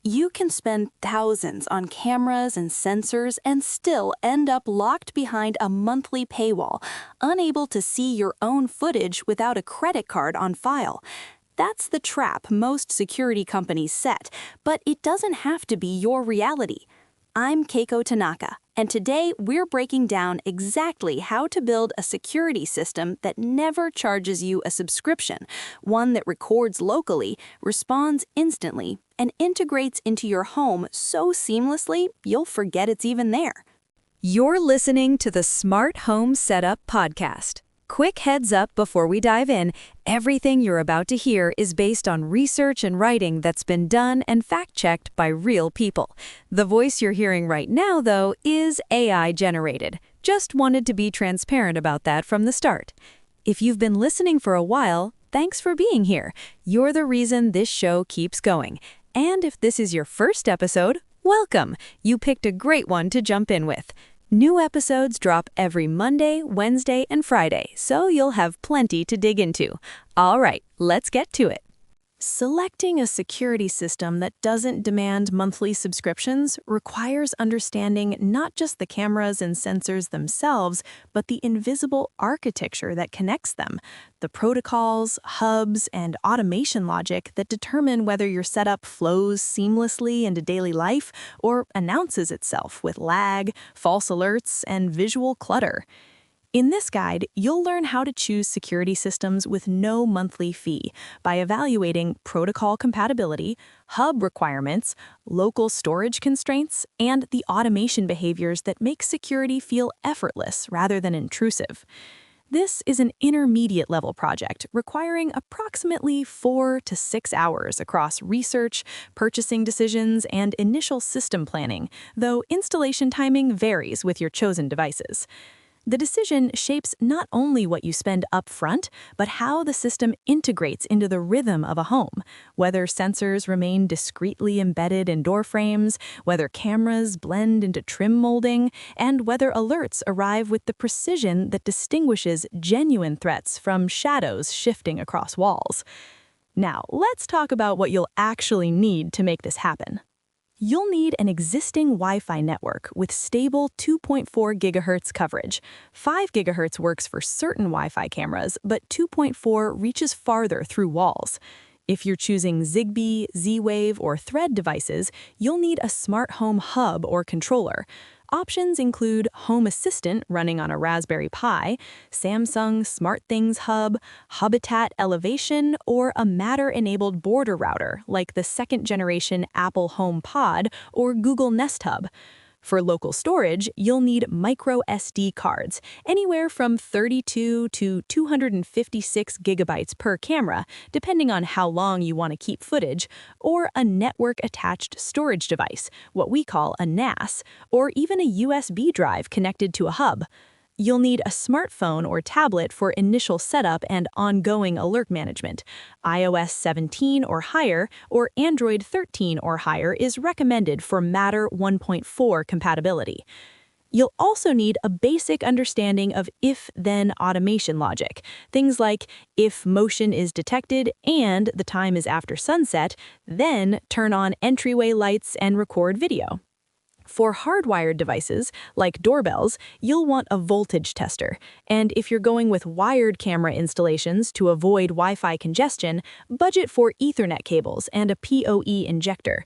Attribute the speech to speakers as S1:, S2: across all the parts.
S1: You can spend thousands on cameras and sensors and still end up locked behind a monthly paywall, unable to see your own footage without a credit card on file. That's the trap most security companies set, but it doesn't have to be your reality. I'm Keiko Tanaka, and today we're breaking down exactly how to build a security system that never charges you a subscription, one that records locally, responds instantly, and integrates into your home so seamlessly you'll forget it's even there.
S2: You're listening to the Smart Home Setup Podcast. Quick heads up before we dive in, everything you're about to hear is based on research and writing that's been done and fact-checked by real people. The voice you're hearing right now, though, is AI-generated. Just wanted to be transparent about that from the start. If you've been listening for a while, thanks for being here. You're the reason this show keeps going. And if this is your first episode, welcome! You picked a great one to jump in with. New episodes drop every Monday, Wednesday, and Friday, so you'll have plenty to dig into. All right, let's get to it.
S1: Selecting a security system that doesn't demand monthly subscriptions requires understanding not just the cameras and sensors themselves, but the invisible architecture that connects them, the protocols, hubs, and automation logic that determine whether your setup flows seamlessly into daily life or announces itself with lag, false alerts, and visual clutter. In this guide, you'll learn how to choose security systems with no monthly fee by evaluating protocol compatibility, hub requirements, local storage constraints, and the automation behaviors that make security feel effortless rather than intrusive. This is an intermediate-level project requiring approximately 4 to 6 hours across research, purchasing decisions, and initial system planning, though installation timing varies with your chosen devices. The decision shapes not only what you spend up front, but how the system integrates into the rhythm of a home, whether sensors remain discreetly embedded in door frames, whether cameras blend into trim molding, and whether alerts arrive with the precision that distinguishes genuine threats from shadows shifting across walls. Now, let's talk about what you'll actually need to make this happen. You'll need an existing Wi-Fi network with stable 2.4 GHz coverage. 5 GHz works for certain Wi-Fi cameras, but 2.4 reaches farther through walls. If you're choosing Zigbee, Z-Wave, or Thread devices, you'll need a smart home hub or controller. Options include Home Assistant running on a Raspberry Pi, Samsung SmartThings Hub, Habitat Elevation, or a Matter-enabled border router like the second-generation Apple Home Pod or Google Nest Hub. For local storage, you'll need micro SD cards, anywhere from 32 to 256 gigabytes per camera, depending on how long you want to keep footage, or a network-attached storage device, what we call a NAS, or even a USB drive connected to a hub. You'll need a smartphone or tablet for initial setup and ongoing alert management. iOS 17 or higher or Android 13 or higher is recommended for Matter 1.4 compatibility. You'll also need a basic understanding of if-then automation logic. Things like, if motion is detected and the time is after sunset, then turn on entryway lights and record video. For hardwired devices, like doorbells, you'll want a voltage tester. And if you're going with wired camera installations to avoid Wi-Fi congestion, budget for Ethernet cables and a PoE injector.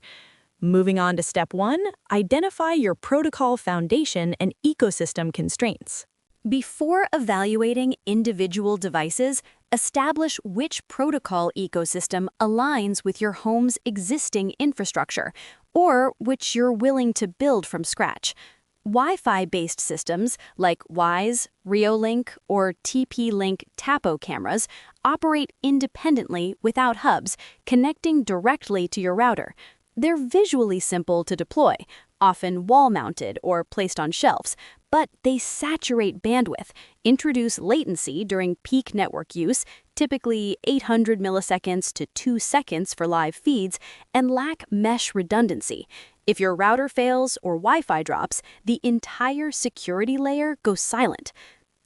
S1: Moving on to step 1, identify your protocol foundation and ecosystem constraints.
S2: Before evaluating individual devices, establish which protocol ecosystem aligns with your home's existing infrastructure, or which you're willing to build from scratch. Wi-Fi-based systems like Wise, Reolink, or TP-Link Tapo cameras operate independently without hubs, connecting directly to your router. They're visually simple to deploy, often wall-mounted or placed on shelves, but they saturate bandwidth, introduce latency during peak network use, typically 800 milliseconds to 2 seconds for live feeds, and lack mesh redundancy. If your router fails or Wi-Fi drops, the entire security layer goes silent.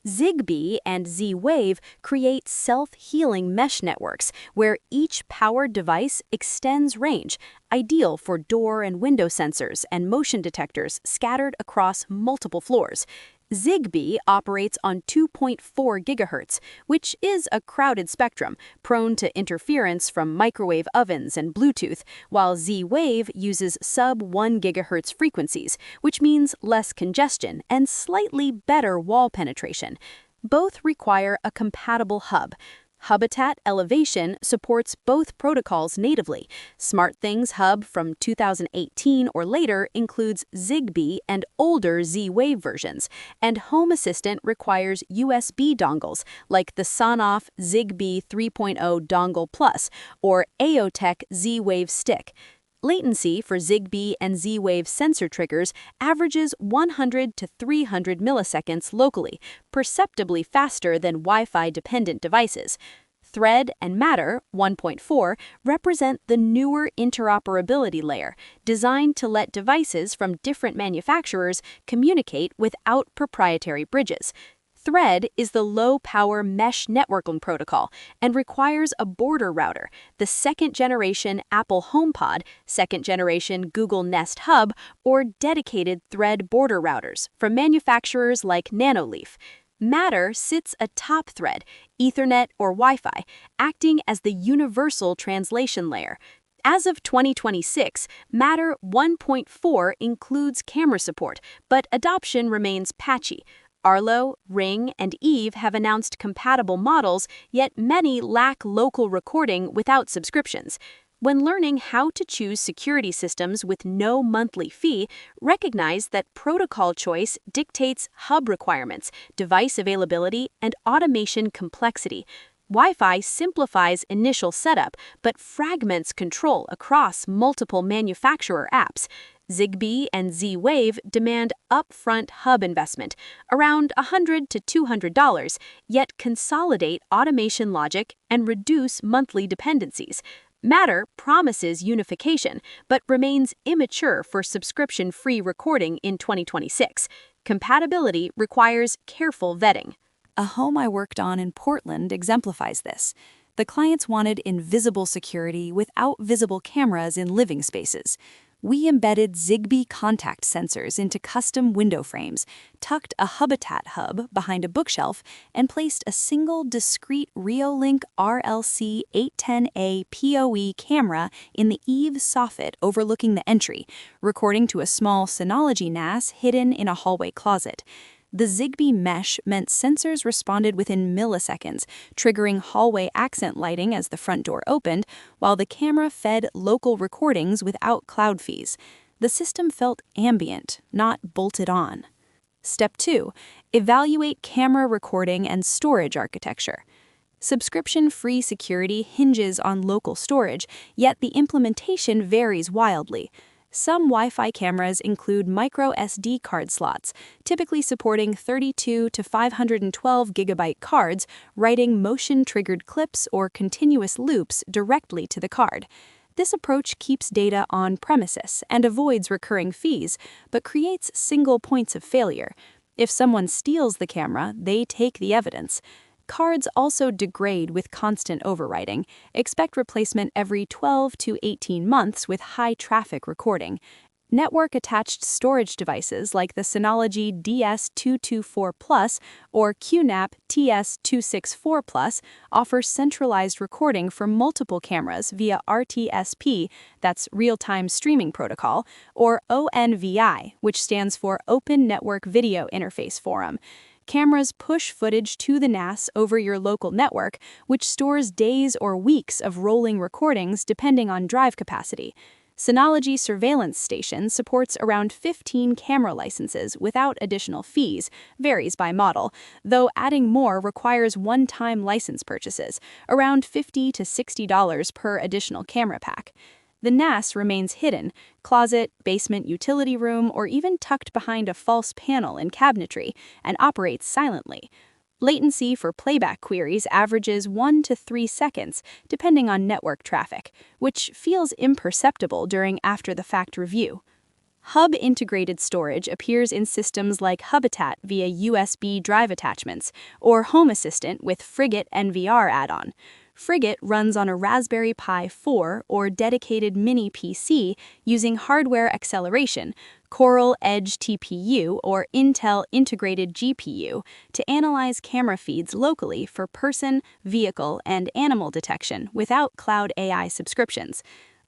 S2: Zigbee and Z-Wave create self-healing mesh networks where each powered device extends range, ideal for door and window sensors and motion detectors scattered across multiple floors. Zigbee operates on 2.4 GHz, which is a crowded spectrum, prone to interference from microwave ovens and Bluetooth, while Z-Wave uses sub-1 GHz frequencies, which means less congestion and slightly better wall penetration. Both require a compatible hub. Habitat Elevation supports both protocols natively. SmartThings Hub from 2018 or later includes Zigbee and older Z-Wave versions, and Home Assistant requires USB dongles like the Sonoff Zigbee 3.0 Dongle Plus or Aeotech Z-Wave Stick. Latency for Zigbee and Z-Wave sensor triggers averages 100 to 300 milliseconds locally, perceptibly faster than Wi-Fi dependent devices. Thread and Matter 1.4 represent the newer interoperability layer, designed to let devices from different manufacturers communicate without proprietary bridges. Thread is the low-power mesh networking protocol and requires a border router, the second-generation Apple HomePod, second-generation Google Nest Hub, or dedicated Thread border routers from manufacturers like Nanoleaf. Matter sits atop Thread, Ethernet, or Wi-Fi, acting as the universal translation layer. As of 2026, Matter 1.4 includes camera support, but adoption remains patchy. Arlo, Ring, and Eve have announced compatible models, yet many lack local recording without subscriptions. When learning how to choose security systems with no monthly fee, recognize that protocol choice dictates hub requirements, device availability, and automation complexity. Wi-Fi simplifies initial setup, but fragments control across multiple manufacturer apps. Zigbee and Z-Wave demand upfront hub investment, around $100 to $200, yet consolidate automation logic and reduce monthly dependencies. Matter promises unification, but remains immature for subscription-free recording in 2026. Compatibility requires careful vetting.
S1: A home I worked on in Portland exemplifies this. The clients wanted invisible security without visible cameras in living spaces. We embedded Zigbee contact sensors into custom window frames, tucked a Habitat hub behind a bookshelf, and placed a single discrete Reolink RLC 810A PoE camera in the eave soffit overlooking the entry, recording to a small Synology NAS hidden in a hallway closet. The Zigbee mesh meant sensors responded within milliseconds, triggering hallway accent lighting as the front door opened, while the camera fed local recordings without cloud fees. The system felt ambient, not bolted on. Step 2. Evaluate camera recording and storage architecture. Subscription-free security hinges on local storage, yet the implementation varies wildly. Some Wi-Fi cameras include micro SD card slots, typically supporting 32 to 512 gigabyte cards, writing motion-triggered clips or continuous loops directly to the card. This approach keeps data on premises and avoids recurring fees, but creates single points of failure. If someone steals the camera, they take the evidence. Cards also degrade with constant overwriting. Expect replacement every 12 to 18 months with high traffic recording. Network-attached storage devices like the Synology DS224 Plus or QNAP TS264 Plus offer centralized recording for multiple cameras via RTSP, that's Real-Time Streaming Protocol, or ONVI, which stands for Open Network Video Interface Forum. Cameras push footage to the NAS over your local network, which stores days or weeks of rolling recordings depending on drive capacity. Synology Surveillance Station supports around 15 camera licenses without additional fees, varies by model, though adding more requires one-time license purchases, around $50 to $60 per additional camera pack. The NAS remains hidden, closet, basement utility room, or even tucked behind a false panel in cabinetry, and operates silently. Latency for playback queries averages 1 to 3 seconds, depending on network traffic, which feels imperceptible during after-the-fact review.
S2: Hub-integrated storage appears in systems like Habitat via USB drive attachments, or Home Assistant with Frigate NVR add-on. Frigate runs on a Raspberry Pi 4 or dedicated mini PC using hardware acceleration, Coral Edge TPU or Intel Integrated GPU, to analyze camera feeds locally for person, vehicle, and animal detection without cloud AI subscriptions.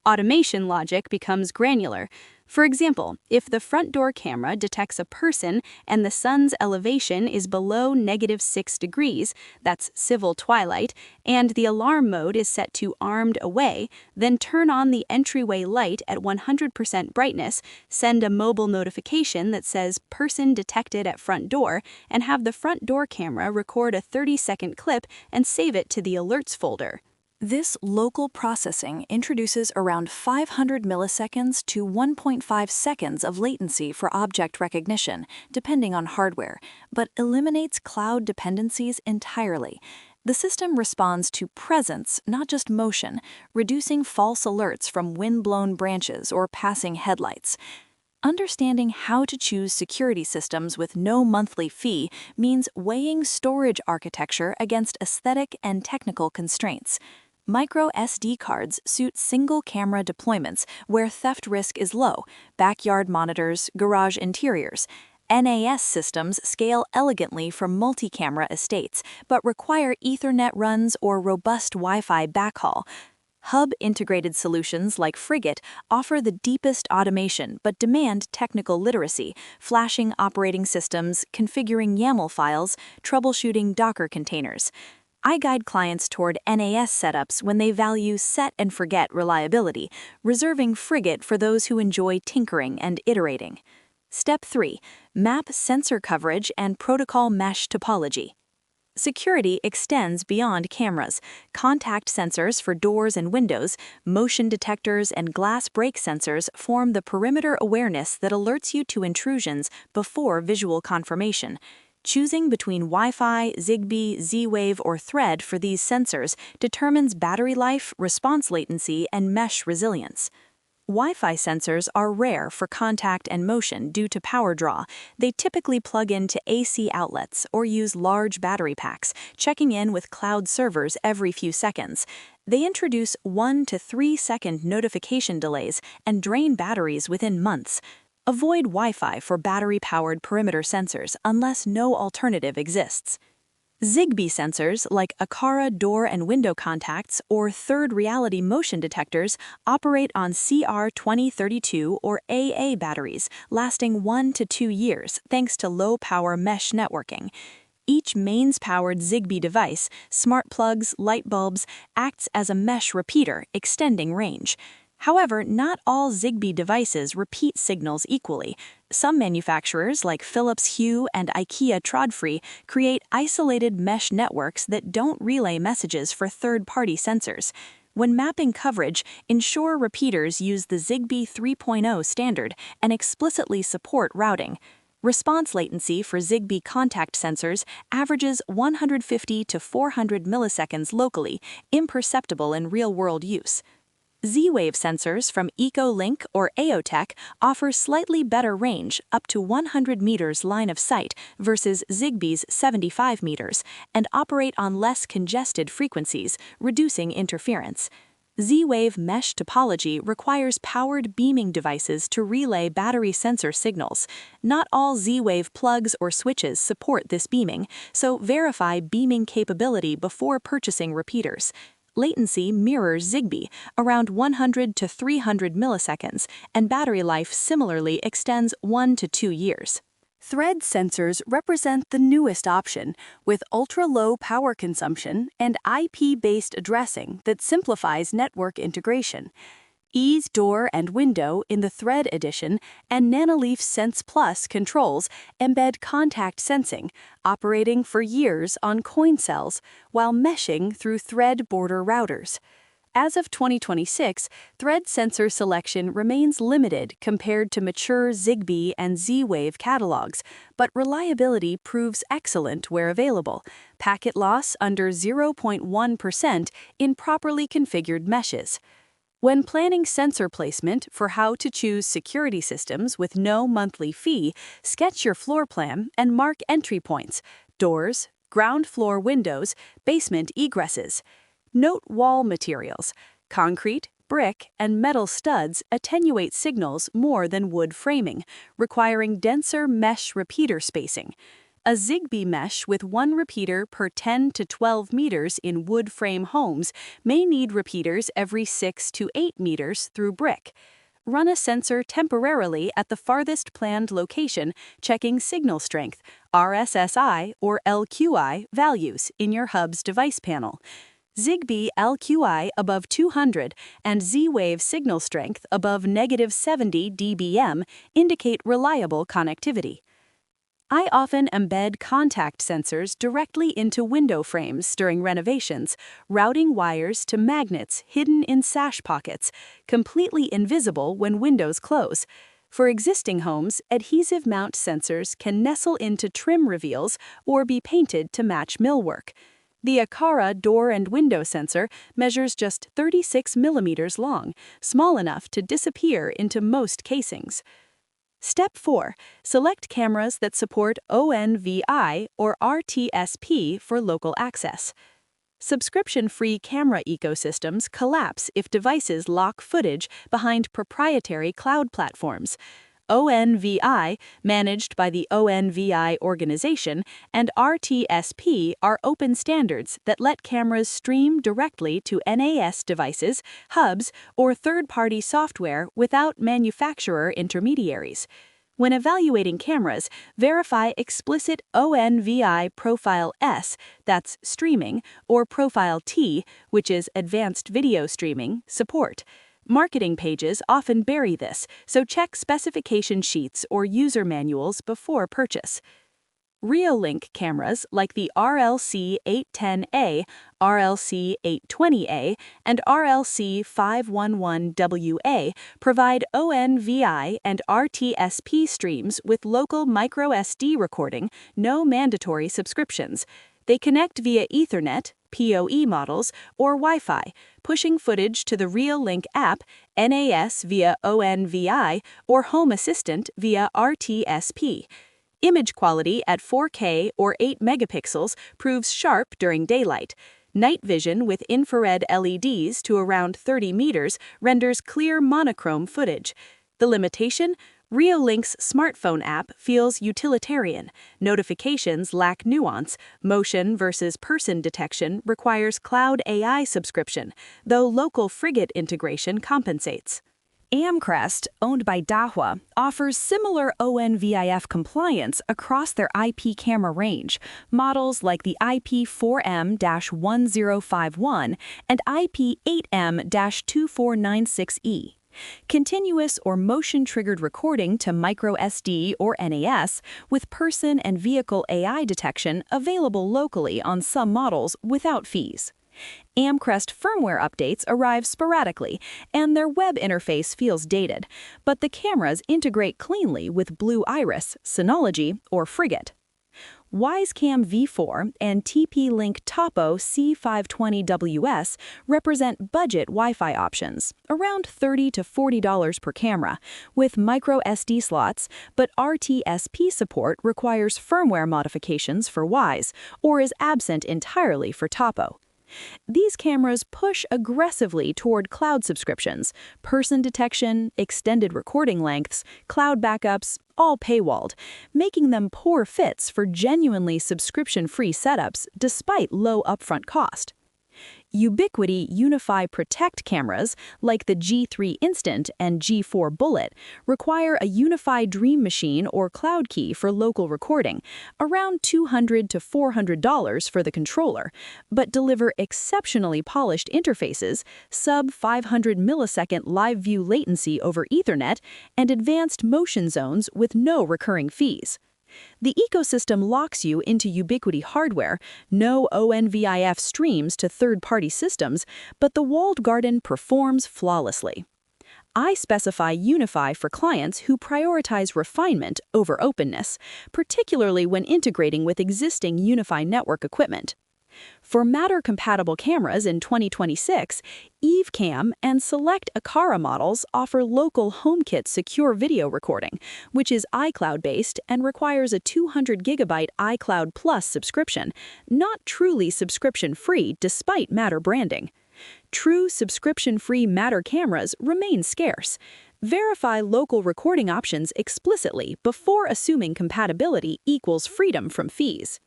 S2: Automation logic becomes granular. For example, if the front door camera detects a person and the sun's elevation is below -6 degrees, that's civil twilight, and the alarm mode is set to armed away, then turn on the entryway light at 100% brightness, send a mobile notification that says person detected at front door, and have the front door camera record a 30-second clip and save it to the alerts folder.
S1: This local processing introduces around 500 milliseconds to 1.5 seconds of latency for object recognition, depending on hardware, but eliminates cloud dependencies entirely. The system responds to presence, not just motion, reducing false alerts from wind-blown branches or passing headlights. Understanding how to choose security systems with no monthly fee means weighing storage architecture against aesthetic and technical constraints. Micro SD cards suit single-camera deployments where theft risk is low, backyard monitors, garage interiors. NAS systems scale elegantly for multi-camera estates, but require Ethernet runs or robust Wi-Fi backhaul. Hub-integrated solutions like Frigate offer the deepest automation but demand technical literacy, flashing operating systems, configuring YAML files, troubleshooting Docker containers. I guide clients toward NAS setups when they value set-and-forget reliability, reserving Frigate for those who enjoy tinkering and iterating. Step 3. Map sensor coverage and protocol mesh topology. Security extends beyond cameras. Contact sensors for doors and windows, motion detectors, and glass break sensors form the perimeter awareness that alerts you to intrusions before visual confirmation. Choosing between Wi-Fi, Zigbee, Z-Wave, or Thread for these sensors determines battery life, response latency, and mesh resilience. Wi-Fi sensors are rare for contact and motion due to power draw. They typically plug into AC outlets or use large battery packs, checking in with cloud servers every few seconds. They introduce 1 to 3 second notification delays and drain batteries within months. Avoid Wi-Fi for battery-powered perimeter sensors unless no alternative exists. Zigbee sensors like Aqara door and window contacts or third reality motion detectors operate on CR2032 or AA batteries, lasting 1 to 2 years thanks to low-power mesh networking. Each mains-powered Zigbee device, smart plugs, light bulbs, acts as a mesh repeater, extending range. However, not all Zigbee devices repeat signals equally. Some manufacturers, like Philips Hue and IKEA Trodfree, create isolated mesh networks that don't relay messages for third-party sensors. When mapping coverage, ensure repeaters use the Zigbee 3.0 standard and explicitly support routing. Response latency for Zigbee contact sensors averages 150 to 400 milliseconds locally, imperceptible in real-world use. Z-Wave sensors from EcoLink or AOTech offer slightly better range, up to 100 meters line of sight versus Zigbee's 75 meters, and operate on less congested frequencies, reducing interference. Z-Wave mesh topology requires powered beaming devices to relay battery sensor signals. Not all Z-Wave plugs or switches support this beaming, so verify beaming capability before purchasing repeaters. Latency mirrors Zigbee, around 100 to 300 milliseconds, and battery life similarly extends 1 to 2 years. Thread sensors represent the newest option, with ultra-low power consumption and IP-based addressing that simplifies network integration. Ease door and window in the Thread edition and Nanoleaf Sense Plus controls embed contact sensing, operating for years on coin cells while meshing through Thread border routers. As of 2026, Thread sensor selection remains limited compared to mature Zigbee and Z-Wave catalogs, but reliability proves excellent where available. Packet loss under 0.1% in properly configured meshes. When planning sensor placement for how to choose security systems with no monthly fee, sketch your floor plan and mark entry points, doors, ground floor windows, basement egresses. Note wall materials. Concrete, brick, and metal studs attenuate signals more than wood framing, requiring denser mesh repeater spacing. A Zigbee mesh with one repeater per 10 to 12 meters in wood frame homes may need repeaters every 6 to 8 meters through brick. Run a sensor temporarily at the farthest planned location, checking signal strength, RSSI or LQI values in your hub's device panel. Zigbee LQI above 200 and Z-Wave signal strength above -70 dBm indicate reliable connectivity. I often embed contact sensors directly into window frames during renovations, routing wires to magnets hidden in sash pockets, completely invisible when windows close. For existing homes, adhesive mount sensors can nestle into trim reveals or be painted to match millwork. The Akara door and window sensor measures just 36 millimeters long, small enough to disappear into most casings. Step 4. Select cameras that support ONVI or RTSP for local access. Subscription-free camera ecosystems collapse if devices lock footage behind proprietary cloud platforms. ONVI, managed by the ONVI organization, and RTSP are open standards that let cameras stream directly to NAS devices, hubs, or third-party software without manufacturer intermediaries. When evaluating cameras, verify explicit ONVI Profile S, that's streaming, or Profile T, which is advanced video streaming, support. Marketing pages often bury this, so check specification sheets or user manuals before purchase. Reolink cameras like the RLC-810A, RLC-820A, and RLC-511WA provide ONVI and RTSP streams with local microSD recording, no mandatory subscriptions. They connect via Ethernet, PoE models, or Wi-Fi, pushing footage to the Reolink app, NAS via ONVI, or Home Assistant via RTSP. Image quality at 4K or 8 megapixels proves sharp during daylight. Night vision with infrared LEDs to around 30 meters renders clear monochrome footage. The limitation? Reolink's smartphone app feels utilitarian. Notifications lack nuance. Motion versus person detection requires cloud AI subscription, though local frigate integration compensates. Amcrest, owned by Dahua, offers similar ONVIF compliance across their IP camera range, models like the IP4M-1051 and IP8M-2496E. Continuous or motion-triggered recording to microSD or NAS with person and vehicle AI detection available locally on some models without fees. Amcrest firmware updates arrive sporadically, and their web interface feels dated, but the cameras integrate cleanly with Blue Iris, Synology, or Frigate. Wisecam V4 and TP-Link Topo C520WS represent budget Wi-Fi options, around $30 to $40 per camera, with micro SD slots, but RTSP support requires firmware modifications for Wise or is absent entirely for Topo. These cameras push aggressively toward cloud subscriptions, person detection, extended recording lengths, cloud backups, all paywalled, making them poor fits for genuinely subscription-free setups despite low upfront cost. Ubiquiti Unify Protect cameras, like the G3 Instant and G4 Bullet, require a Unify Dream Machine or Cloud Key for local recording, around $200 to $400 for the controller, but deliver exceptionally polished interfaces, sub-500 millisecond live view latency over Ethernet, and advanced motion zones with no recurring fees. The ecosystem locks you into Ubiquiti hardware, no ONVIF streams to third-party systems, but the walled garden performs flawlessly. I specify Unify for clients who prioritize refinement over openness, particularly when integrating with existing Unify network equipment.
S2: For Matter-compatible cameras in 2026, EveCam and select Akara models offer local HomeKit secure video recording, which is iCloud-based and requires a 200GB iCloud Plus subscription, not truly subscription-free despite Matter branding. True subscription-free Matter cameras remain scarce. Verify local recording options explicitly before assuming compatibility equals freedom from fees.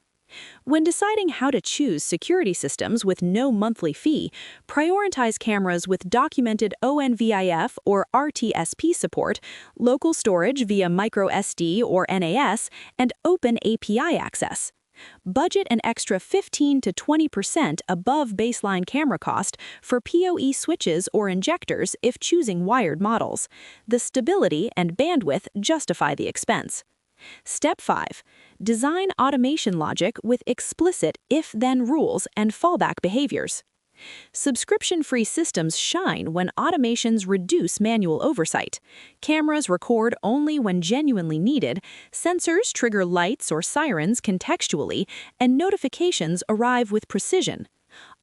S2: When deciding how to choose security systems with no monthly fee, prioritize cameras with documented ONVIF or RTSP support, local storage via microSD or NAS, and open API access. Budget an extra 15 to 20% above baseline camera cost for PoE switches or injectors if choosing wired models. The stability and bandwidth justify the expense. Step 5. Design automation logic with explicit if-then rules and fallback behaviors. Subscription-free systems shine when automations reduce manual oversight. Cameras record only when genuinely needed, sensors trigger lights or sirens contextually, and notifications arrive with precision.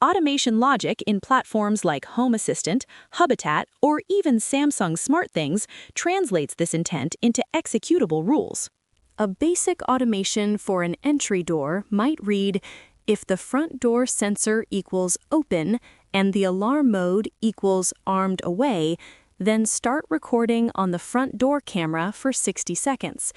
S2: Automation logic in platforms like Home Assistant, Habitat, or even Samsung SmartThings translates this intent into executable rules. A basic automation for an entry door might read, if the front door sensor equals open and the alarm mode equals armed away, then start recording on the front door camera for 60 seconds.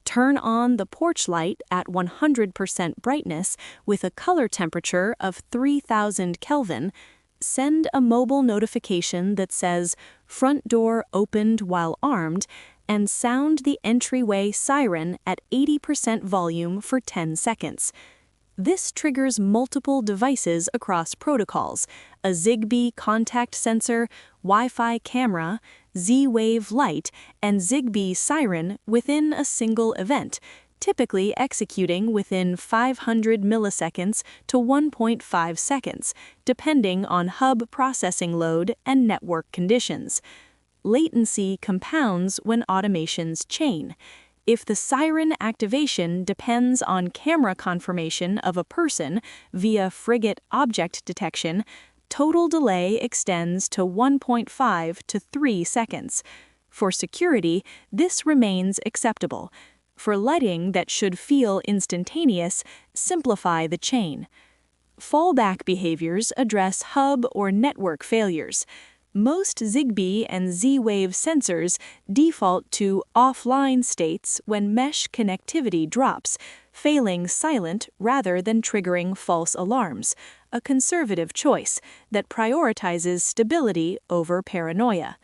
S2: Turn on the porch light at 100% brightness with a color temperature of 3000 Kelvin. Send a mobile notification that says, front door opened while armed, and sound the entryway siren at 80% volume for 10 seconds. This triggers multiple devices across protocols: a Zigbee contact sensor, Wi-Fi camera, Z-Wave light, and Zigbee siren within a single event, typically executing within 500 milliseconds to 1.5 seconds, depending on hub processing load and network conditions. Latency compounds when automations chain. If the siren activation depends on camera confirmation of a person via frigate object detection, total delay extends to 1.5 to 3 seconds. For security, this remains acceptable. For lighting that should feel instantaneous, simplify the chain. Fallback behaviors address hub or network failures. Most Zigbee and Z-Wave sensors default to offline states when mesh connectivity drops, failing silent rather than triggering false alarms, a conservative choice that prioritizes stability over paranoia.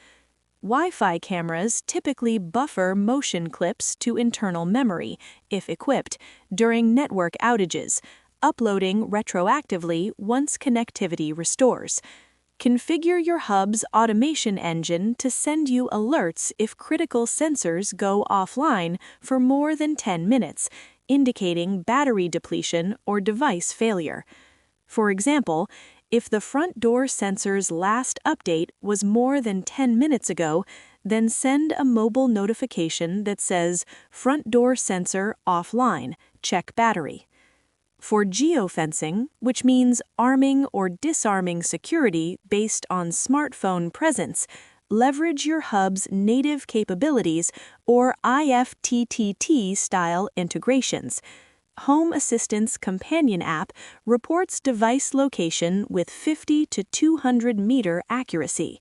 S2: Wi-Fi cameras typically buffer motion clips to internal memory, if equipped, during network outages, uploading retroactively once connectivity restores. Configure your hub's automation engine to send you alerts if critical sensors go offline for more than 10 minutes, indicating battery depletion or device failure. For example, if the front door sensor's last update was more than 10 minutes ago, then send a mobile notification that says, front door sensor offline, check battery. For geofencing, which means arming or disarming security based on smartphone presence, leverage your hub's native capabilities or IFTTT-style integrations. Home Assistant's companion app reports device location with 50 to 200 meter accuracy.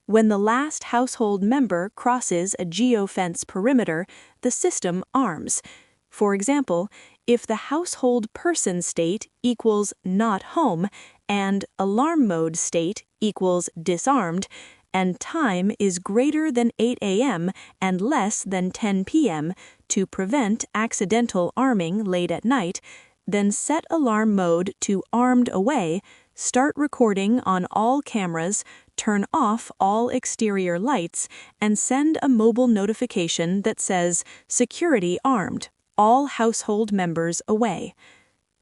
S2: When the last household member crosses a geofence perimeter, the system arms. For example, if the household person state equals not home and alarm mode state equals disarmed, and time is greater than 8 a.m. and less than 10 p.m. to prevent accidental arming late at night, then set alarm mode to armed away, start recording on all cameras, turn off all exterior lights, and send a mobile notification that says security armed, all household members away.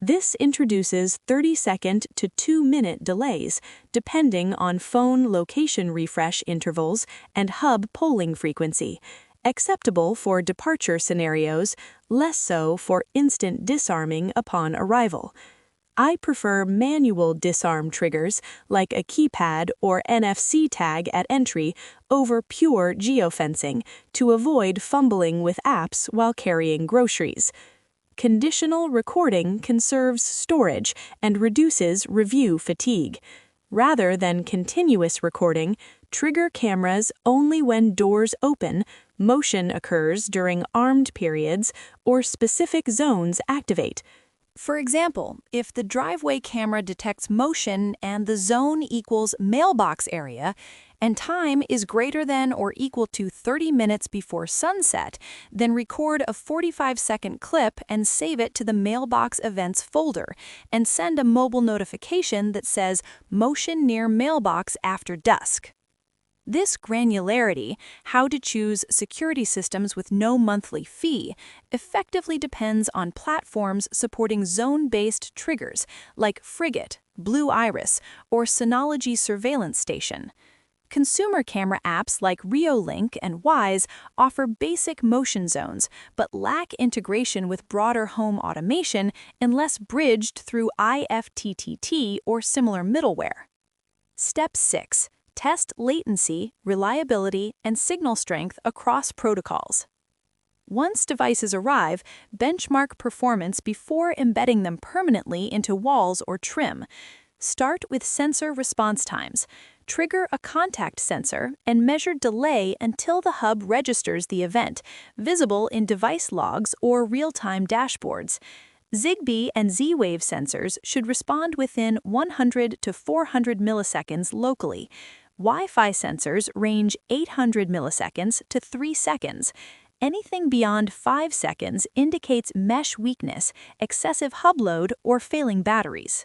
S2: This introduces 30-second to 2-minute delays, depending on phone location refresh intervals and hub polling frequency, acceptable for departure scenarios, less so for instant disarming upon arrival.
S1: I prefer manual disarm triggers like a keypad or NFC tag at entry over pure geofencing to avoid fumbling with apps while carrying groceries. Conditional recording conserves storage and reduces review fatigue. Rather than continuous recording, trigger cameras only when doors open, motion occurs during armed periods, or specific zones activate.
S3: For example, if the driveway camera detects motion and the zone equals mailbox area, and time is greater than or equal to 30 minutes before sunset, then record a 45-second clip and save it to the mailbox events folder, and send a mobile notification that says motion near mailbox after dusk. This granularity, how to choose security systems with no monthly fee, effectively depends on platforms supporting zone-based triggers like Frigate, Blue Iris, or Synology Surveillance Station. Consumer camera apps like Reolink and Wise offer basic motion zones, but lack integration with broader home automation unless bridged through IFTTT or similar middleware. Step 6. Test latency, reliability, and signal strength across protocols. Once devices arrive, benchmark performance before embedding them permanently into walls or trim. Start with sensor response times. Trigger a contact sensor and measure delay until the hub registers the event, visible in device logs or real-time dashboards. Zigbee and Z-Wave sensors should respond within 100 to 400 milliseconds locally. Wi-Fi sensors range 800 milliseconds to 3 seconds. Anything beyond 5 seconds indicates mesh weakness, excessive hub load, or failing batteries.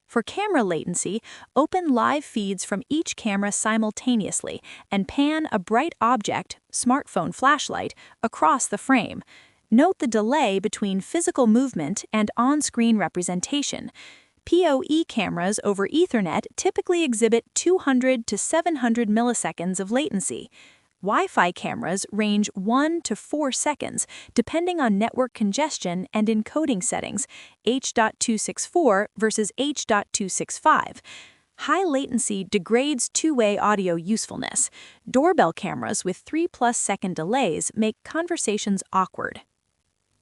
S3: For camera latency, open live feeds from each camera simultaneously and pan a bright object, smartphone flashlight, across the frame. Note the delay between physical movement and on-screen representation. PoE cameras over Ethernet typically exhibit 200 to 700 milliseconds of latency. Wi-Fi cameras range 1 to 4 seconds, depending on network congestion and encoding settings, H.264 versus H.265. High latency degrades two-way audio usefulness. Doorbell cameras with 3+ second delays make conversations awkward.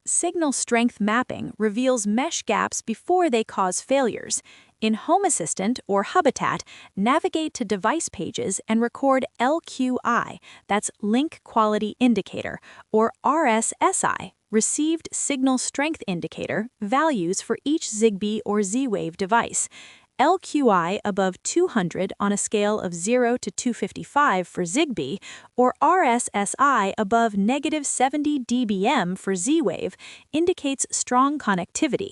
S3: Signal strength mapping reveals mesh gaps before they cause failures. In Home Assistant or Habitat, navigate to device pages and record LQI, that's Link Quality Indicator, or RSSI, Received Signal Strength Indicator, values for each Zigbee or Z-Wave device. LQI above 200 on a scale of 0 to 255 for Zigbee, or RSSI above -70 dBm for Z-Wave indicates strong connectivity.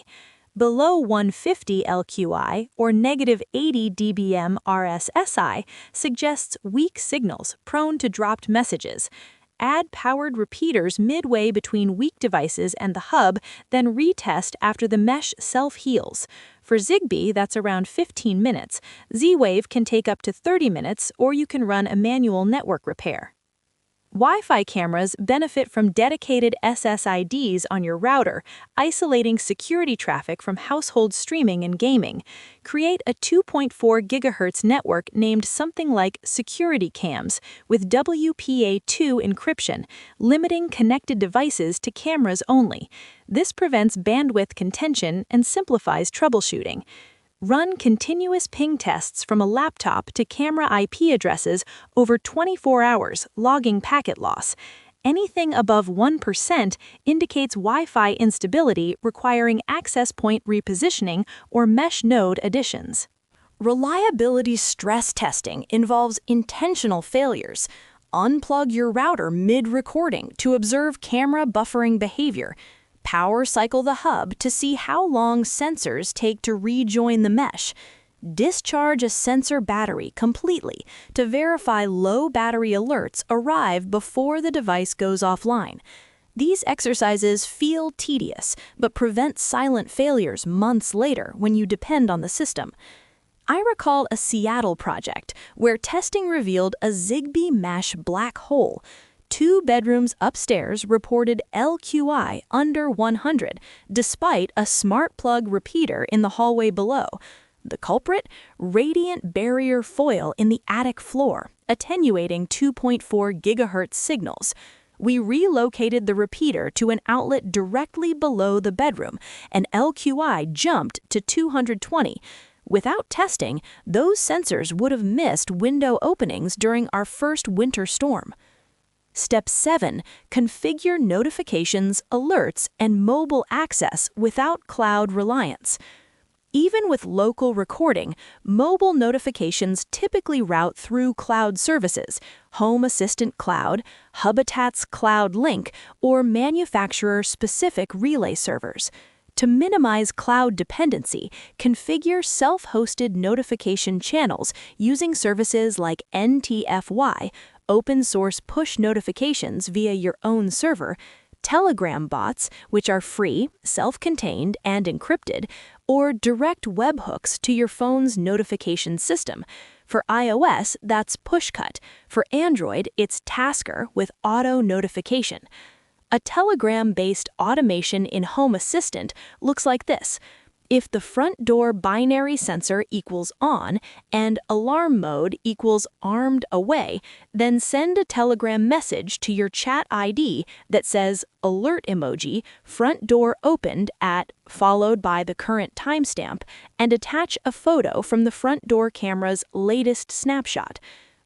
S3: Below 150 LQI or -80 dBm RSSI suggests weak signals prone to dropped messages. Add powered repeaters midway between weak devices and the hub, then retest after the mesh self-heals. For Zigbee, that's around 15 minutes. Z-Wave can take up to 30 minutes, or you can run a manual network repair. Wi-Fi cameras benefit from dedicated SSIDs on your router, isolating security traffic from household streaming and gaming. Create a 2.4 GHz network named something like Security Cams with WPA2 encryption, limiting connected devices to cameras only. This prevents bandwidth contention and simplifies troubleshooting. Run continuous ping tests from a laptop to camera IP addresses over 24 hours, logging packet loss. Anything above 1% indicates Wi-Fi instability requiring access point repositioning or mesh node additions. Reliability stress testing involves intentional failures. Unplug your router mid-recording to observe camera buffering behavior. Power cycle the hub to see how long sensors take to rejoin the mesh. Discharge a sensor battery completely to verify low battery alerts arrive before the device goes offline. These exercises feel tedious, but prevent silent failures months later when you depend on the system. I recall a Seattle project where testing revealed a Zigbee mesh black hole.
S1: 2 bedrooms upstairs reported LQI under 100, despite a smart plug repeater in the hallway below. The culprit? Radiant barrier foil in the attic floor, attenuating 2.4 gigahertz signals. We relocated the repeater to an outlet directly below the bedroom, and LQI jumped to 220. Without testing, those sensors would have missed window openings during our first winter storm. Step 7. Configure notifications, alerts, and mobile access without cloud reliance. Even with local recording, mobile notifications typically route through cloud services, Home Assistant Cloud, Habitat's Cloud Link, or manufacturer-specific relay servers. To minimize cloud dependency, configure self-hosted notification channels using services like NTFY, open-source push notifications via your own server, Telegram bots, which are free, self-contained, and encrypted, or direct webhooks to your phone's notification system. For iOS, that's Pushcut. For Android, it's Tasker with auto notification. A Telegram-based automation in Home Assistant looks like this. If the front door binary sensor equals on and alarm mode equals armed away, then send a Telegram message to your chat ID that says alert emoji, front door opened at, followed by the current timestamp, and attach a photo from the front door camera's latest snapshot.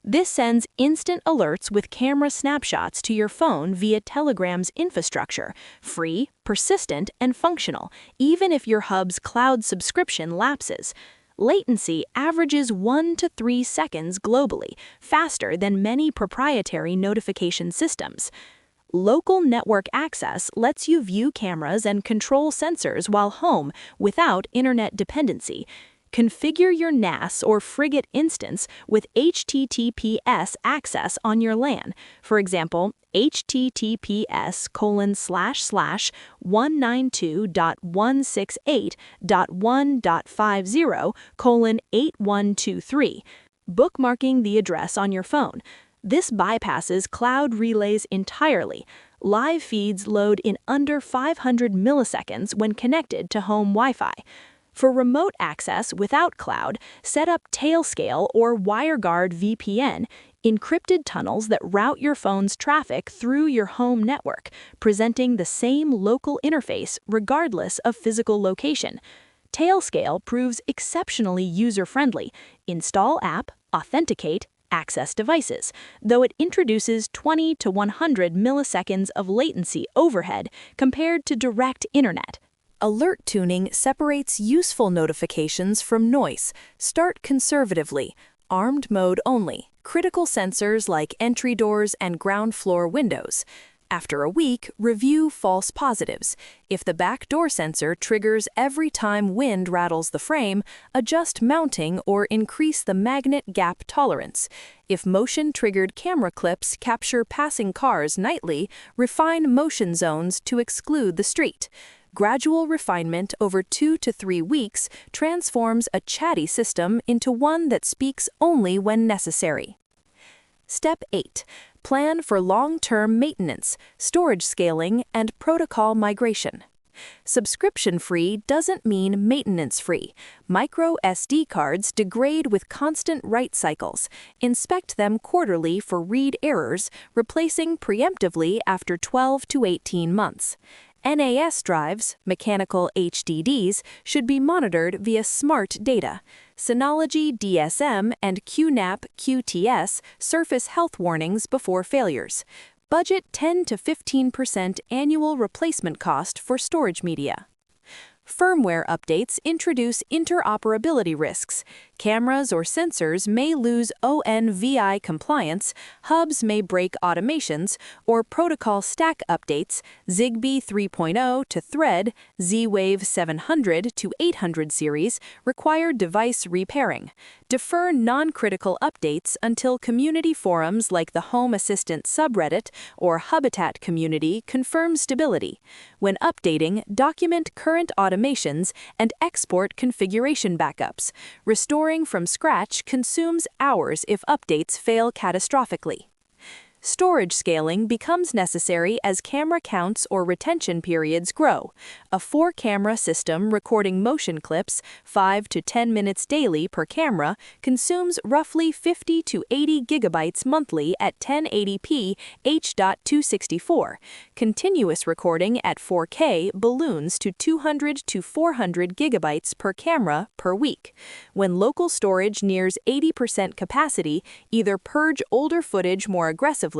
S1: This sends instant alerts with camera snapshots to your phone via Telegram's infrastructure, free, persistent, and functional, even if your hub's cloud subscription lapses. Latency averages 1 to 3 seconds globally, faster than many proprietary notification systems. Local network access lets you view cameras and control sensors while home without internet dependency. Configure your NAS or Frigate instance with HTTPS access on your LAN. For example, https://192.168.1.50:8123, bookmarking the address on your phone. This bypasses cloud relays entirely. Live feeds load in under 500 milliseconds when connected to home Wi-Fi. For remote access without cloud, set up Tailscale or WireGuard VPN, encrypted tunnels that route your phone's traffic through your home network, presenting the same local interface regardless of physical location. Tailscale proves exceptionally user-friendly. Install app, authenticate, access devices, though it introduces 20 to 100 milliseconds of latency overhead compared to direct internet. Alert tuning separates useful notifications from noise. Start conservatively. Armed mode only. Critical sensors like entry doors and ground floor windows. After a week, review false positives. If the back door sensor triggers every time wind rattles the frame, adjust mounting or increase the magnet gap tolerance. If motion-triggered camera clips capture passing cars nightly, refine motion zones to exclude the street. Gradual refinement over 2 to 3 weeks transforms a chatty system into one that speaks only when necessary. Step 8. Plan for long-term maintenance, storage scaling, and protocol migration. Subscription-free doesn't mean maintenance-free. Micro SD cards degrade with constant write cycles. Inspect them quarterly for read errors, replacing preemptively after 12 to 18 months. NAS drives, mechanical HDDs, should be monitored via smart data. Synology DSM and QNAP QTS surface health warnings before failures. Budget 10 to 15% annual replacement cost for storage media. Firmware updates introduce interoperability risks. Cameras or sensors may lose ONVI compliance, hubs may break automations, or protocol stack updates, Zigbee 3.0 to Thread, Z-Wave 700 to 800 series, require device repairing. Defer non-critical updates until community forums like the Home Assistant subreddit or Habitat community confirm stability. When updating, document current automations and export configuration backups. Restoring from scratch consumes hours if updates fail catastrophically. Storage scaling becomes necessary as camera counts or retention periods grow. A 4-camera system recording motion clips 5 to 10 minutes daily per camera consumes roughly 50 to 80 gigabytes monthly at 1080p H.264. Continuous recording at 4K balloons to 200 to 400 gigabytes per camera per week. When local storage nears 80% capacity, either purge older footage more aggressively,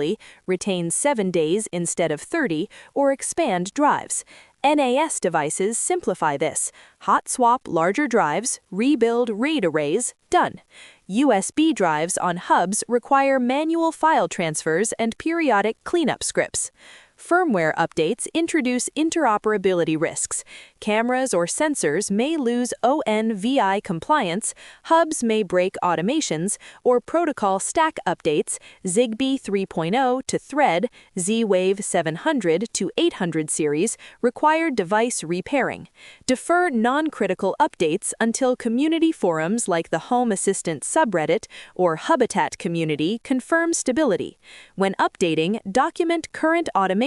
S1: retain 7 days instead of 30, or expand drives. NAS devices simplify this. Hot swap larger drives, rebuild RAID arrays, done. USB drives on hubs require manual file transfers and periodic cleanup scripts. Firmware updates introduce interoperability risks. Cameras or sensors may lose ONVI compliance, hubs may break automations, or protocol stack updates, Zigbee 3.0 to Thread, Z-Wave 700 to 800 series require device repairing. Defer non-critical updates until community forums like the Home Assistant subreddit or Habitat community confirm stability. When updating, document current automations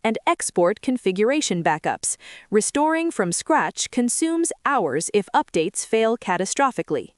S1: and export configuration backups. Restoring from scratch consumes hours if updates fail catastrophically.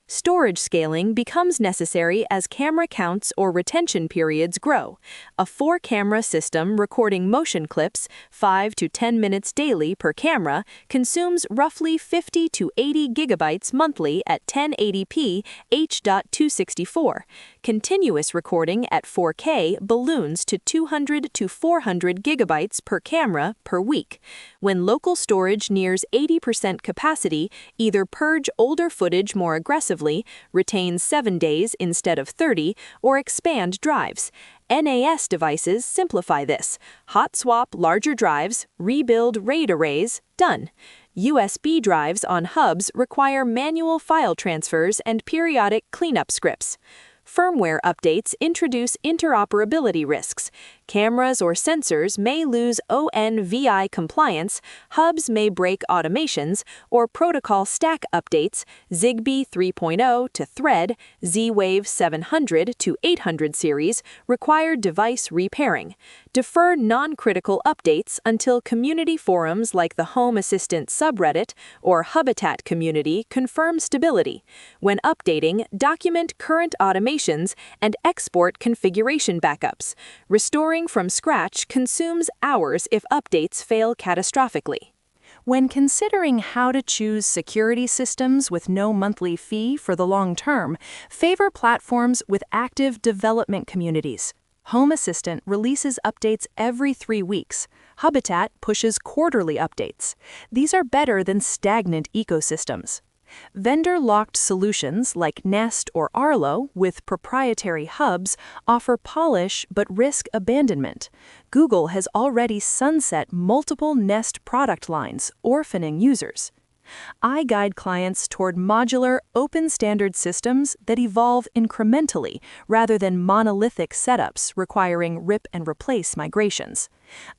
S1: Storage scaling becomes necessary as camera counts or retention periods grow. A 4-camera system recording motion clips 5 to 10 minutes daily per camera consumes roughly 50 to 80 gigabytes monthly at 1080p H.264. Continuous recording at 4K balloons to 200 to 400 gigabytes per camera per week. When local storage nears 80% capacity, either purge older footage more aggressively, retain 7 days instead of 30, or expand drives. NAS devices simplify this. Hot swap larger drives, rebuild RAID arrays, done. USB drives on hubs require manual file transfers and periodic cleanup scripts. Firmware updates introduce interoperability risks. Cameras or sensors may lose ONVI compliance, hubs may break automations, or protocol stack updates, Zigbee 3.0 to Thread, Z-Wave 700 to 800 series require device repairing. Defer non-critical updates until community forums like the Home Assistant subreddit or Habitat community confirm stability. When updating, document current automations and export configuration backups. Restoring from scratch consumes hours if updates fail catastrophically.
S3: When considering how to choose security systems with no monthly fee for the long term, favor platforms with active development communities. Home Assistant releases updates every 3 weeks. Habitat pushes quarterly updates. These are better than stagnant ecosystems. Vendor-locked solutions like Nest or Arlo with proprietary hubs offer polish but risk abandonment. Google has already sunset multiple Nest product lines, orphaning users. I guide clients toward modular, open-standard systems that evolve incrementally rather than monolithic setups requiring rip-and-replace migrations.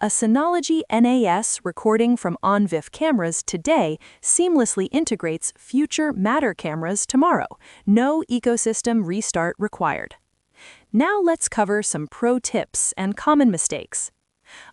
S3: A Synology NAS recording from OnVIF cameras today seamlessly integrates future Matter cameras tomorrow. No ecosystem restart required. Now let's cover some pro tips and common mistakes.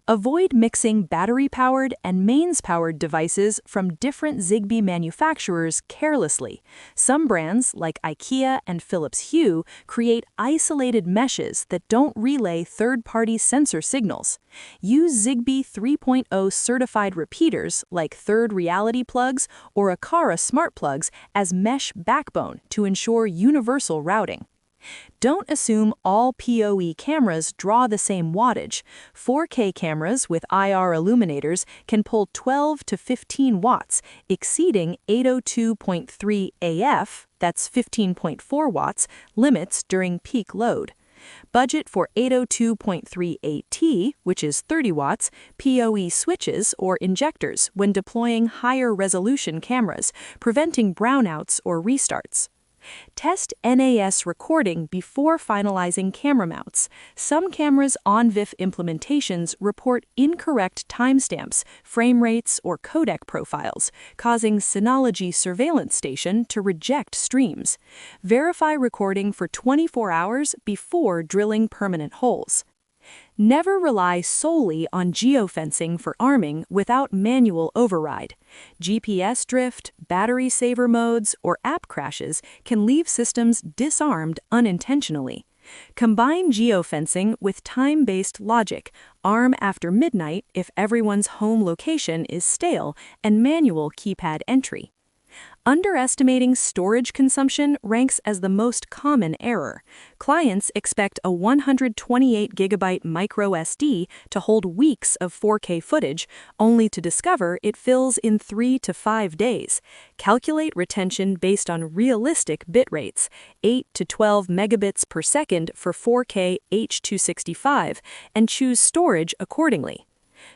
S3: Avoid mixing battery-powered and mains-powered devices from different Zigbee manufacturers carelessly. Some brands, like IKEA and Philips Hue, create isolated meshes that don't relay third-party sensor signals. Use Zigbee 3.0 certified repeaters like Third Reality plugs or Akara smart plugs as mesh backbone to ensure universal routing. Don't assume all PoE cameras draw the same wattage. 4K cameras with IR illuminators can pull 12 to 15 watts, exceeding 802.3 AF, that's 15.4 watts, limits during peak load. Budget for 802.3 AT, which is 30 watts, PoE switches or injectors when deploying higher resolution cameras, preventing brownouts or restarts.
S1: Test NAS recording before finalizing camera mounts. Some cameras' on-VIF implementations report incorrect timestamps, frame rates, or codec profiles, causing Synology Surveillance Station to reject streams. Verify recording for 24 hours before drilling permanent holes. Never rely solely on geofencing for arming without manual override. GPS drift, battery saver modes, or app crashes can leave systems disarmed unintentionally. Combine geofencing with time-based logic, arm after midnight if everyone's home location is stale, and manual keypad entry. Underestimating storage consumption ranks as the most common error. Clients expect a 128GB micro SD to hold weeks of 4K footage, only to discover it fills in 3 to 5 days. Calculate retention based on realistic bit rates, 8 to 12 megabits per second for 4K H.265, and choose storage accordingly.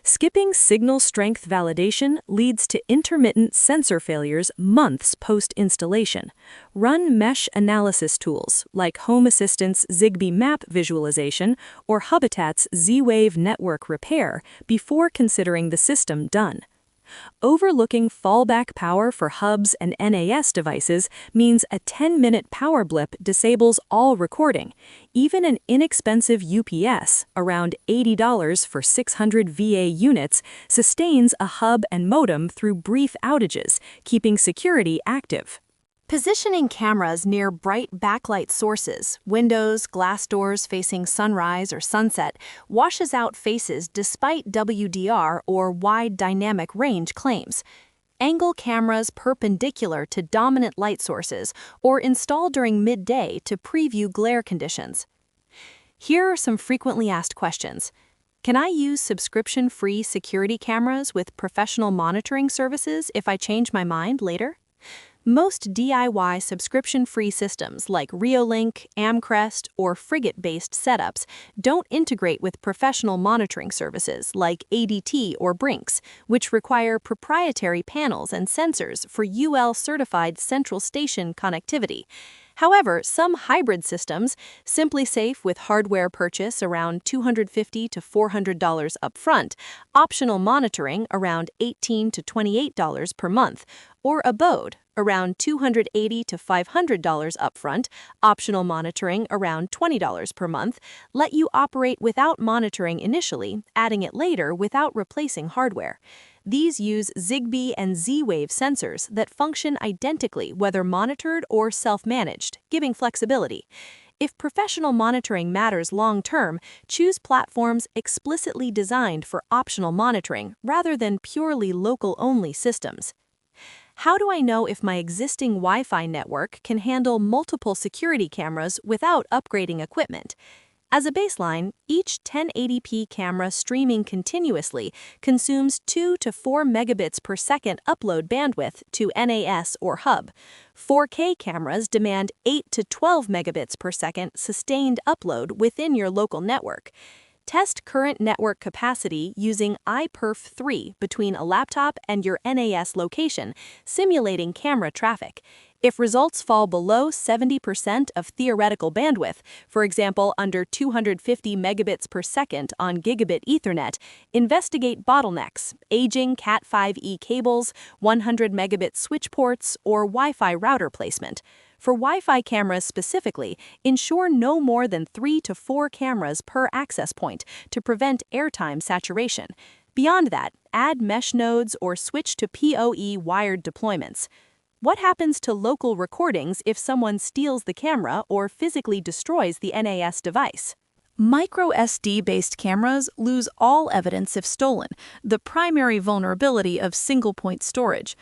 S1: Skipping signal strength validation leads to intermittent sensor failures months post-installation. Run mesh analysis tools like Home Assistant's Zigbee map visualization or Habitat's Z-Wave network repair before considering the system done. Overlooking fallback power for hubs and NAS devices means a 10-minute power blip disables all recording. Even an inexpensive UPS, around $80 for 600 VA units, sustains a hub and modem through brief outages, keeping security active.
S3: Positioning cameras near bright backlight sources, windows, glass doors facing sunrise or sunset, washes out faces despite WDR or wide dynamic range claims. Angle cameras perpendicular to dominant light sources or install during midday to preview glare conditions. Here are some frequently asked questions. Can I use subscription-free security cameras with professional monitoring services if I change my mind later? Most DIY subscription-free systems like Reolink, Amcrest, or Frigate-based setups don't integrate with professional monitoring services like ADT or Brinks, which require proprietary panels and sensors for UL-certified central station connectivity. However, some hybrid systems, SimpliSafe with hardware purchase around $250 to $400 upfront, optional monitoring around $18 to $28 per month, or Abode around $280 to $500 upfront, optional monitoring around $20 per month, let you operate without monitoring initially, adding it later without replacing hardware. These use Zigbee and Z-Wave sensors that function identically whether monitored or self-managed, giving flexibility. If professional monitoring matters long-term, choose platforms explicitly designed for optional monitoring rather than purely local-only systems. How do I know if my existing Wi-Fi network can handle multiple security cameras without upgrading equipment? As a baseline, each 1080p camera streaming continuously consumes 2 to 4 megabits per second upload bandwidth to NAS or hub. 4K cameras demand 8 to 12 megabits per second sustained upload within your local network. Test current network capacity using iPerf3 between a laptop and your NAS location, simulating camera traffic. If results fall below 70% of theoretical bandwidth, for example under 250 megabits per second on gigabit Ethernet, investigate bottlenecks, aging Cat5e cables, 100 megabit switch ports, or Wi-Fi router placement. For Wi-Fi cameras specifically, ensure no more than 3 to 4 cameras per access point to prevent airtime saturation. Beyond that, add mesh nodes or switch to PoE wired deployments. What happens to local recordings if someone steals the camera or physically destroys the NAS device?
S1: Micro SD-based cameras lose all evidence if stolen, the primary vulnerability of single-point storage.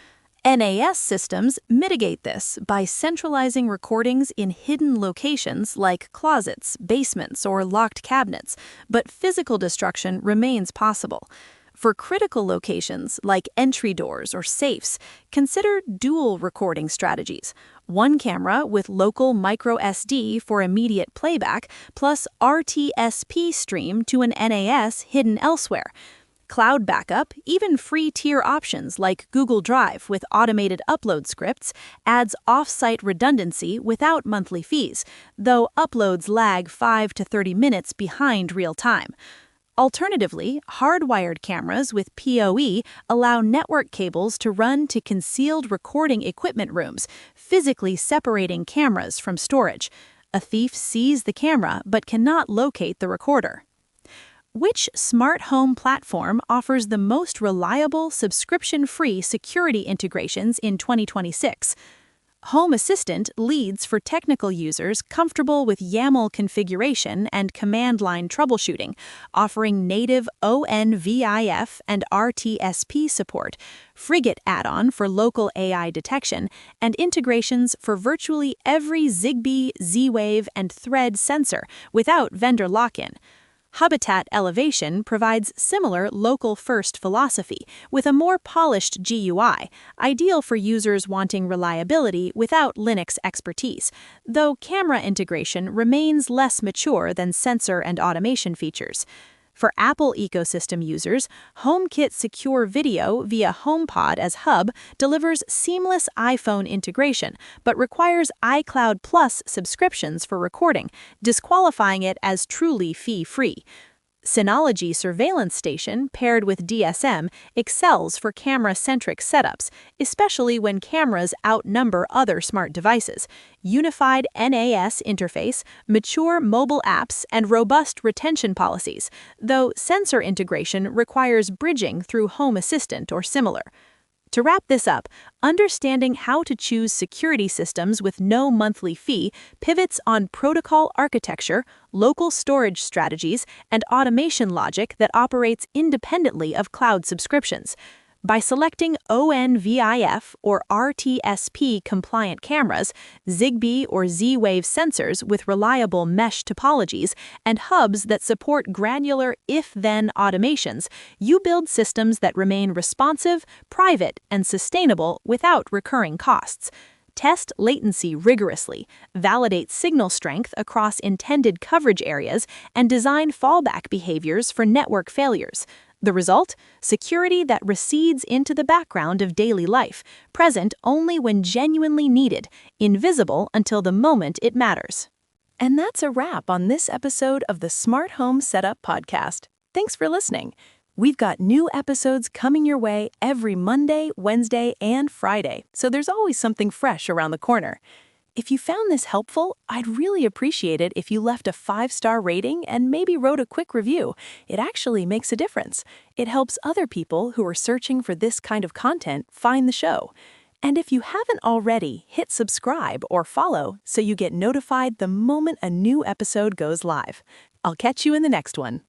S1: NAS systems mitigate this by centralizing recordings in hidden locations like closets, basements, or locked cabinets, but physical destruction remains possible. For critical locations like entry doors or safes, consider dual recording strategies. One camera with local micro SD for immediate playback, plus RTSP stream to an NAS hidden elsewhere. Cloud backup, even free tier options like Google Drive with automated upload scripts, adds off-site redundancy without monthly fees, though uploads lag 5 to 30 minutes behind real time. Alternatively, hardwired cameras with PoE allow network cables to run to concealed recording equipment rooms, physically separating cameras from storage. A thief sees the camera but cannot locate the recorder. Which smart home platform offers the most reliable, subscription-free security integrations in 2026? Home Assistant leads for technical users comfortable with YAML configuration and command line troubleshooting, offering native ONVIF and RTSP support, Frigate add-on for local AI detection, and integrations for virtually every Zigbee, Z-Wave, and Thread sensor without vendor lock-in. Habitat Elevation provides similar local-first philosophy with a more polished GUI, ideal for users wanting reliability without Linux expertise, though camera integration remains less mature than sensor and automation features. For Apple ecosystem users, HomeKit Secure Video via HomePod as hub delivers seamless iPhone integration, but requires iCloud Plus subscriptions for recording, disqualifying it as truly fee-free. Synology Surveillance Station, paired with DSM, excels for camera-centric setups, especially when cameras outnumber other smart devices. Unified NAS interface, mature mobile apps, and robust retention policies, though sensor integration requires bridging through Home Assistant or similar. To wrap this up, understanding how to choose security systems with no monthly fee pivots on protocol architecture, local storage strategies, and automation logic that operates independently of cloud subscriptions. By selecting ONVIF or RTSP compliant cameras, Zigbee or Z-Wave sensors with reliable mesh topologies, and hubs that support granular if-then automations, you build systems that remain responsive, private, and sustainable without recurring costs. Test latency rigorously, validate signal strength across intended coverage areas, and design fallback behaviors for network failures. The result? Security that recedes into the background of daily life, present only when genuinely needed, invisible until the moment it matters. And that's a wrap on this episode of the Smart Home Setup Podcast. Thanks for listening. We've got new episodes coming your way every Monday, Wednesday, and Friday, so there's always something fresh around the corner. If you found this helpful, I'd really appreciate it if you left a 5-star rating and maybe wrote a quick review. It actually makes a difference. It helps other people who are searching for this kind of content find the show. And if you haven't already, hit subscribe or follow so you get notified the moment a new episode goes live. I'll catch you in the next one.